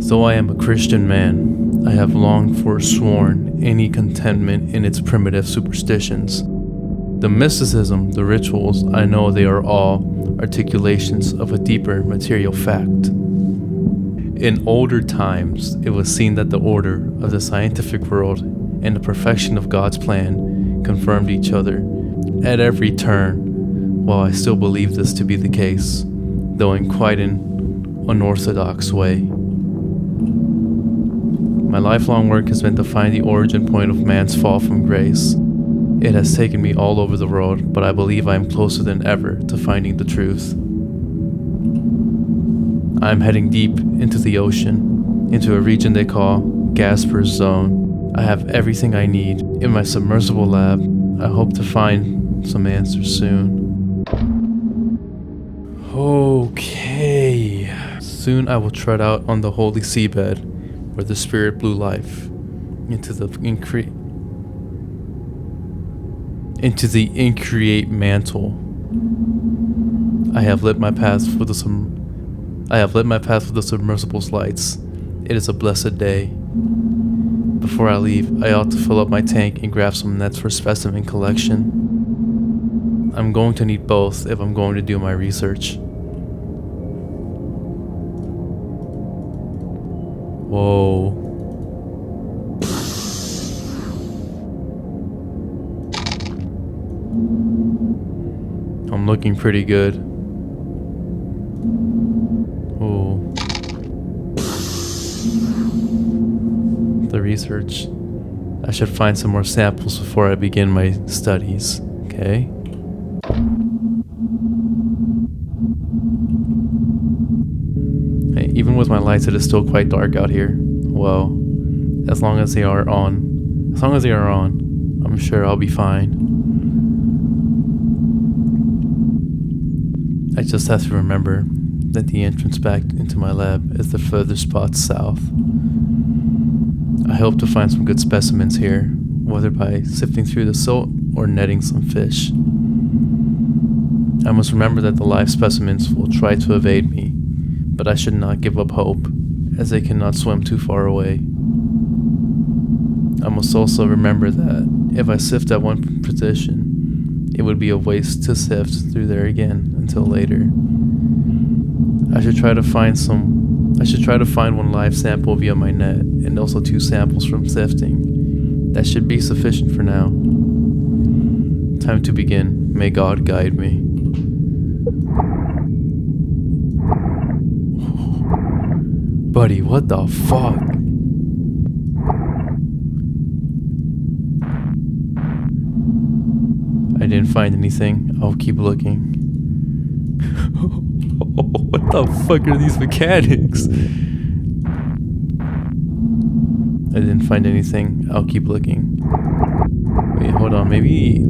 Though I am a Christian man, I have long forsworn any contentment in its primitive superstitions. The mysticism, the rituals, I know they are all articulations of a deeper material fact. In older times, it was seen that the order of the scientific world and the perfection of God's plan confirmed each other at every turn. While I still believe this to be the case, though in quite an unorthodox way. My lifelong work has been to find the origin point of man's fall from grace. It has taken me all over the world, but I believe I am closer than ever to finding the truth. I am heading deep into the ocean, into a region they call Gasper's Zone. I have everything I need in my submersible lab. I hope to find some answers soon. Okay. Soon I will tread out on the holy seabed where the spirit blew life into the increate mantle. I have lit my path with the submersible's lights. It is a blessed day. Before I leave, I ought to fill up my tank and grab some nets for specimen collection. I'm going to need both if I'm going to do my research. Whoa. I'm looking pretty good. Oh. The research. I should find some more samples before I begin my studies. Okay. Hey, even with my lights, it is still quite dark out here. Well, as long as they are on, I'm sure I'll be fine. I just have to remember that the entrance back into my lab is the further spot south. I hope to find some good specimens here, whether by sifting through the silt or netting some fish. I must remember that the live specimens will try to evade me, but I should not give up hope, as they cannot swim too far away. I must also remember that if I sift at one position, it would be a waste to sift through there again until later. I should try to find one live sample via my net, and also 2 samples from sifting. That should be sufficient for now. Time to begin. May God guide me. Buddy, what the fuck? I didn't find anything. I'll keep looking. What the fuck are these mechanics? I didn't find anything. I'll keep looking. Wait, hold on. Maybe...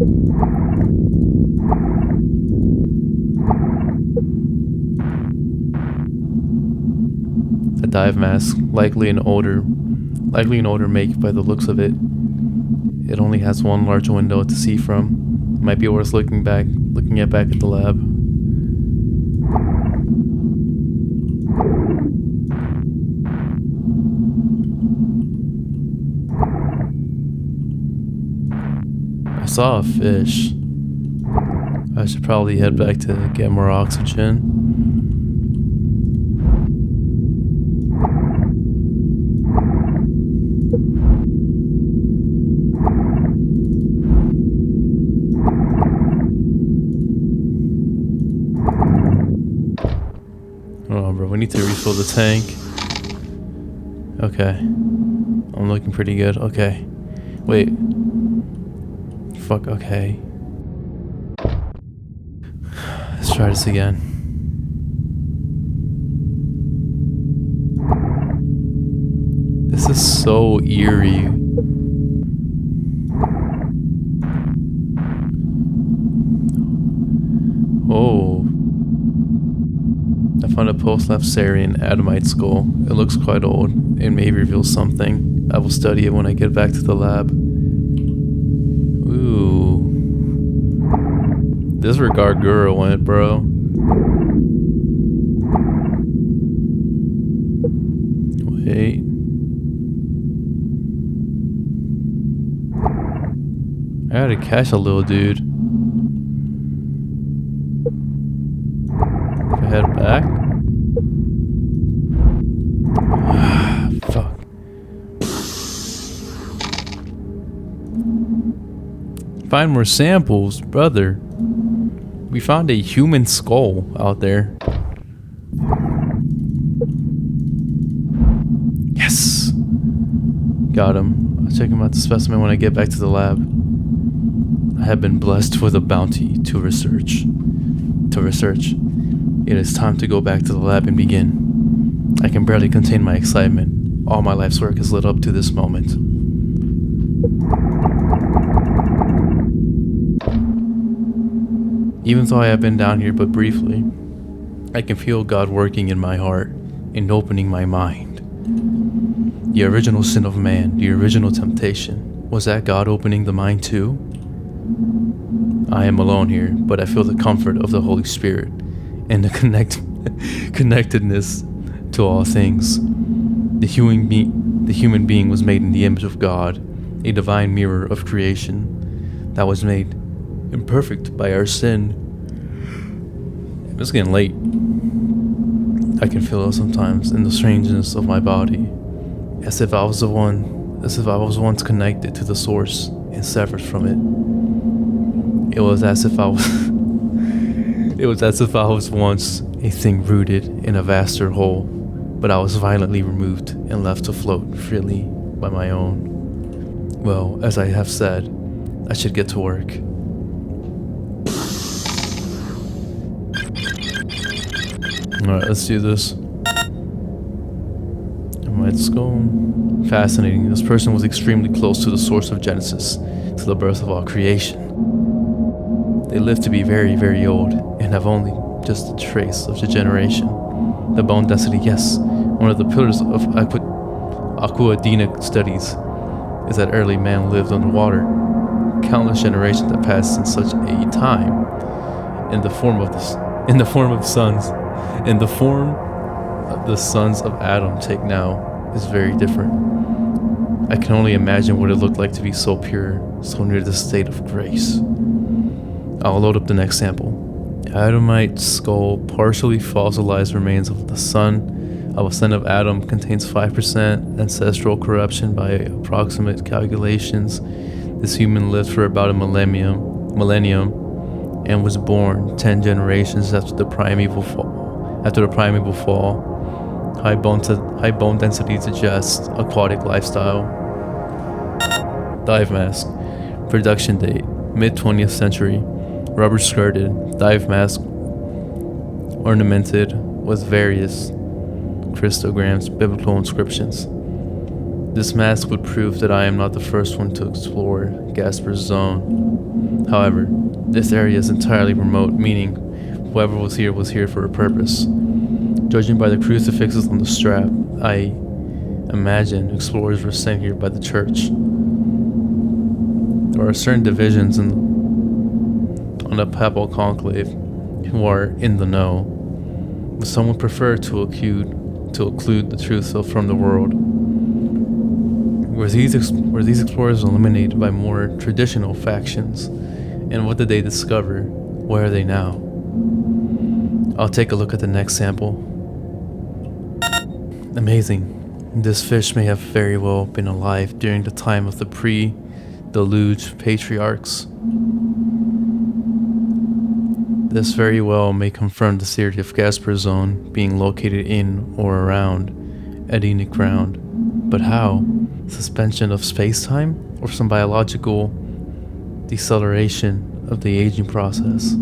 a dive mask. Likely an older make by the looks of it. It only has one large window to see from. Might be worth looking back at the lab. I saw a fish. I should probably head back to get more oxygen. Oh, bro, we need to refill the tank. Okay. I'm looking pretty good. Okay. Wait. Fuck, okay. Let's try this again. This is so eerie. Oh. I found a post-Lapsarian Adamite skull. It looks quite old. It may reveal something. I will study it when I get back to the lab. Ooh. This is where Gargura went, bro. gate. I gotta catch a little dude. If I head back. Fuck. Find more samples, brother. We found a human skull out there. Yes! Got him. I'll check him out the specimen when I get back to the lab. I have been blessed with a bounty to research. It is time to go back to the lab and begin. I can barely contain my excitement. All my life's work has led up to this moment. Even though I have been down here but briefly, I can feel God working in my heart and opening my mind. The original sin of man, the original temptation, was that God opening the mind too? I am alone here, but I feel the comfort of the Holy Spirit and the connectedness to all things. The human being was made in the image of God, a divine mirror of creation that was made imperfect by our sin. It's getting late. I can feel it sometimes in the strangeness of my body, as if I was once connected to the source and severed from it. It was as if I was once a thing rooted in a vaster whole, but I was violently removed and left to float freely by my own. Well, as I have said, I should get to work. Alright, let's do this. Let's go. Fascinating. This person was extremely close to the source of Genesis, to the birth of all creation. They lived to be very, very old and have only just a trace of degeneration. The bone density, yes. One of the pillars of aquadenic studies is that early man lived underwater. Countless generations that passed in such a time, in the form of the sons of Adam take now is very different. I can only imagine what it looked like to be so pure, so near the state of grace. I'll load up the next sample. Adamite skull, partially fossilized remains of the son of Adam, contains 5% ancestral corruption by approximate calculations. This human lived for about a millennium and was born 10 generations after the primeval fall. High bone density suggests aquatic lifestyle. Dive mask. Production date mid 20th century. Rubber skirted. Dive mask ornamented with various cryptograms, biblical inscriptions. This mask would prove that I am not the first one to explore Gasper's zone. However, this area is entirely remote, meaning whoever was here for a purpose. Judging by the crucifixes on the strap, I imagine explorers were sent here by the church. There are certain divisions on the papal conclave who are in the know, but some would prefer to occlude the truth from the world. Were these explorers eliminated by more traditional factions? And what did they discover? Where are they now? I'll take a look at the next sample. Amazing. This fish may have very well been alive during the time of the pre-deluge patriarchs. This very well may confirm the theory of Gasper's zone being located in or around Edenic ground. But how? Suspension of space-time or some biological deceleration of the aging process?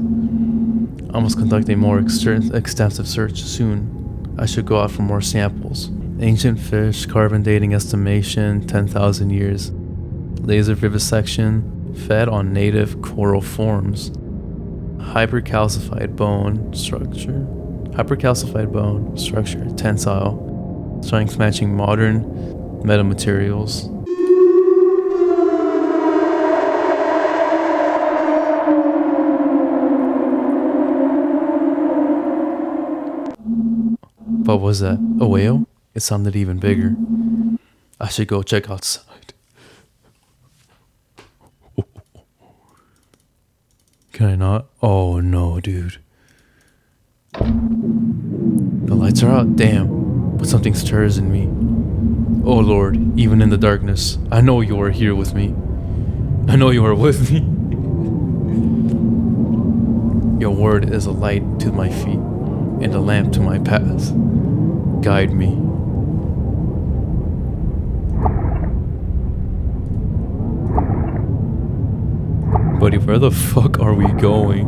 I must conduct a more extensive search soon. I should go out for more samples. Ancient fish, carbon dating estimation, 10,000 years. Laser vivisection, fed on native coral forms. Hypercalcified bone structure, tensile. Strength matching modern metamaterials. What was that? A whale? It sounded even bigger. I should go check outside. Can I not? Oh no, dude. The lights are out, damn. But something stirs in me. Oh Lord, even in the darkness, I know you are here with me. I know you are with me. Your word is a light to my feet and a lamp to my path. Guide me. Buddy, where the fuck are we going?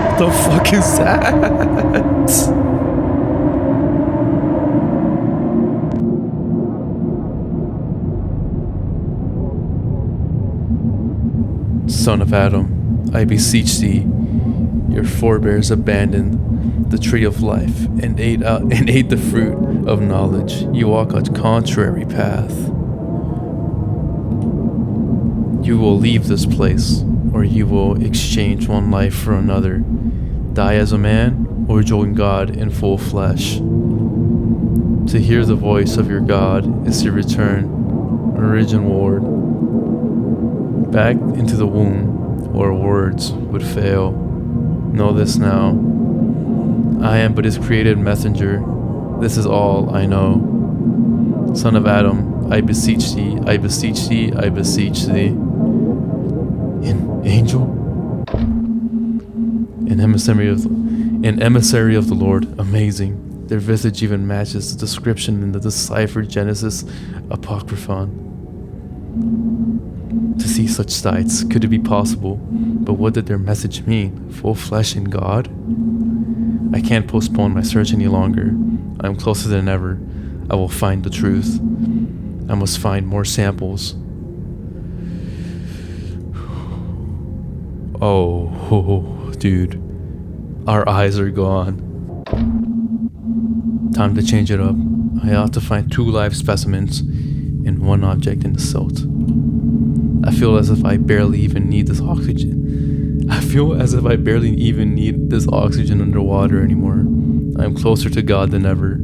What the fuck is that? Son of Adam, I beseech thee, your forebears abandoned the tree of life and ate the fruit of knowledge. You walk a contrary path. You will leave this place, or you will exchange one life for another, die as a man, or join God in full flesh. To hear the voice of your God is to return, originward, back into the womb, or words would fail. Know this now. I am but his created messenger. This is all I know. Son of Adam, I beseech thee, I beseech thee, I beseech thee. An angel? An emissary of the Lord. Amazing. Their visage even matches the description in the deciphered Genesis Apocryphon. To see such sights, could it be possible? But what did their message mean? Full flesh in God? I can't postpone my search any longer. I am closer than ever. I will find the truth. I must find more samples. Oh, dude. Our eyes are gone. Time to change it up. I ought to find 2 live specimens and 1 object in the silt. I feel as if I barely even need this oxygen. Underwater anymore. I am closer to God than ever.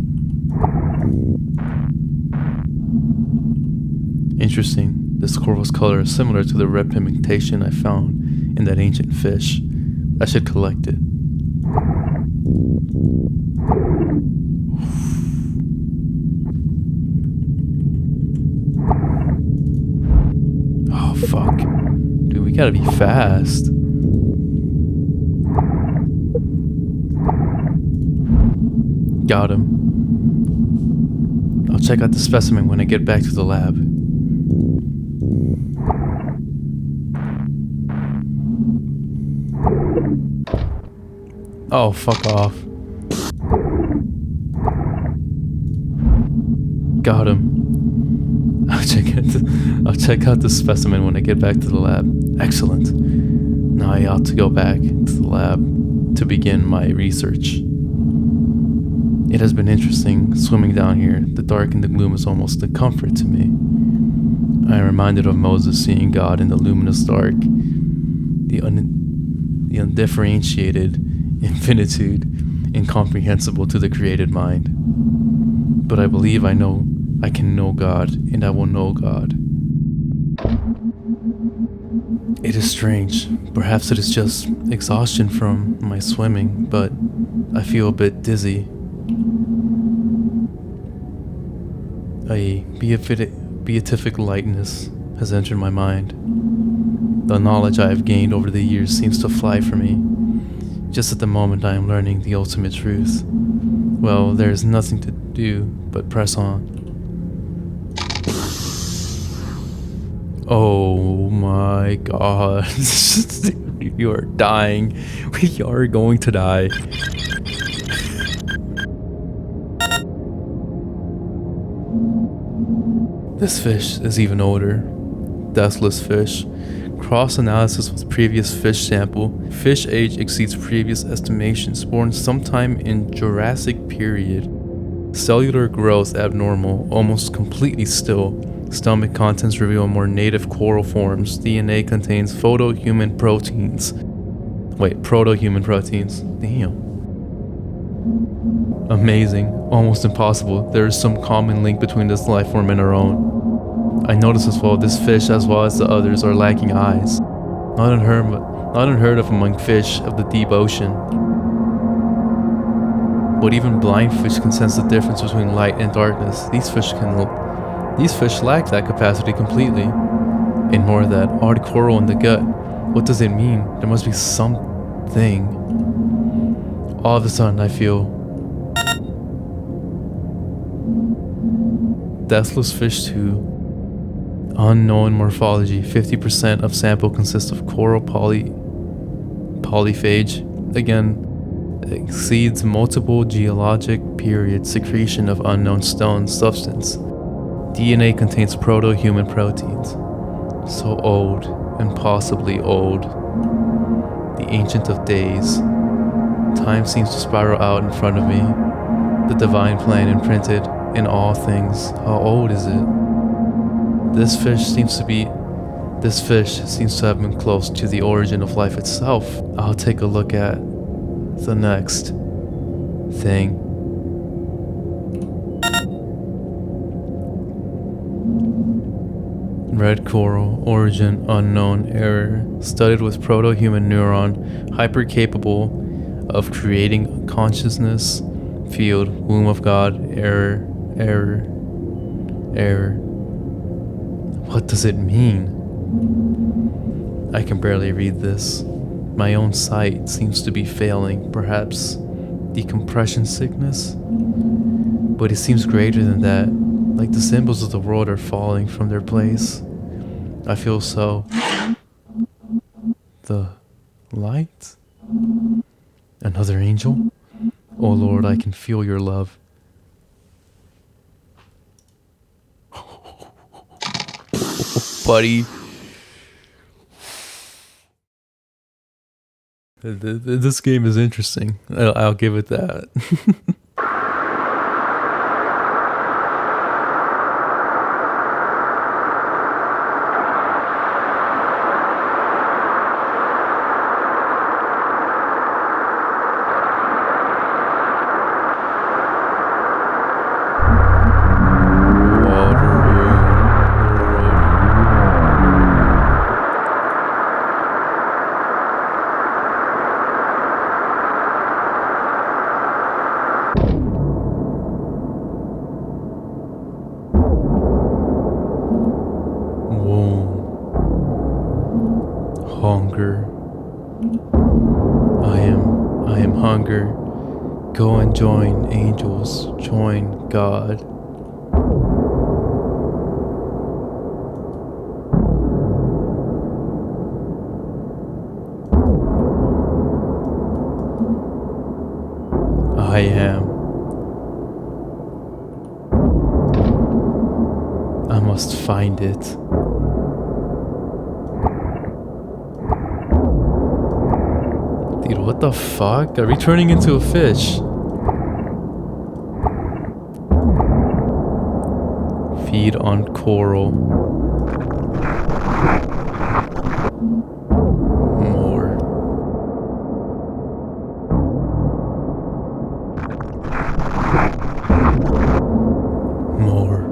Interesting. This coral's color is similar to the red pigmentation I found in that ancient fish. I should collect it. Oh, fuck. Dude, we gotta be fast. Got him. I'll check out the specimen when I get back to the lab. Oh, fuck off. Got him. I'll check out the specimen when I get back to the lab. Excellent. Now I ought to go back to the lab to begin my research. It has been interesting swimming down here. The dark and the gloom is almost a comfort to me. I am reminded of Moses seeing God in the luminous dark, the undifferentiated infinitude, incomprehensible to the created mind. But I believe I can know God, and I will know God. It is strange. Perhaps it is just exhaustion from my swimming, but I feel a bit dizzy. A beatific lightness has entered my mind. The knowledge I have gained over the years seems to fly from me. Just at the moment I am learning the ultimate truth. Well, there is nothing to do but press on. Oh my god. You are dying. We are going to die. This fish is even older. Deathless fish. Cross-analysis with previous fish sample. Fish age exceeds previous estimations. Born sometime in Jurassic period. Cellular growth abnormal, almost completely still. Stomach contents reveal more native coral forms. DNA contains proto-human proteins. Proto-human proteins. Damn. Amazing. Almost impossible. There is some common link between this life form and our own. I notice as well, this fish as well as the others are lacking eyes. Not unheard of among fish of the deep ocean. But even blind fish can sense the difference between light and darkness. These fish lack that capacity completely. Ignore that odd coral in the gut. What does it mean? There must be something. All of a sudden I feel deathless fish 2. Unknown morphology. 50% of sample consists of coral polyphage. Again, exceeds multiple geologic periods. Secretion of unknown stone substance. DNA contains proto-human proteins. So old, impossibly old. The ancient of days. Time seems to spiral out in front of me. The divine plan imprinted in all things. How old is it? This fish seems to have been close to the origin of life itself. I'll take a look at the next thing. Red coral, origin unknown, error. Studied with proto-human neuron, hyper capable of creating a consciousness field, womb of God, error. What does it mean? I can barely read this. My own sight seems to be failing, perhaps decompression sickness? But it seems greater than that, like the symbols of the world are falling from their place. I feel so. The light? Another angel? Oh Lord, I can feel your love. Buddy. This game is interesting. I'll give it that. Hunger. I am hunger. Go and join angels, join God. I am. I must find it. Dude, what the fuck? Are we turning into a fish? Feed on coral. More. More.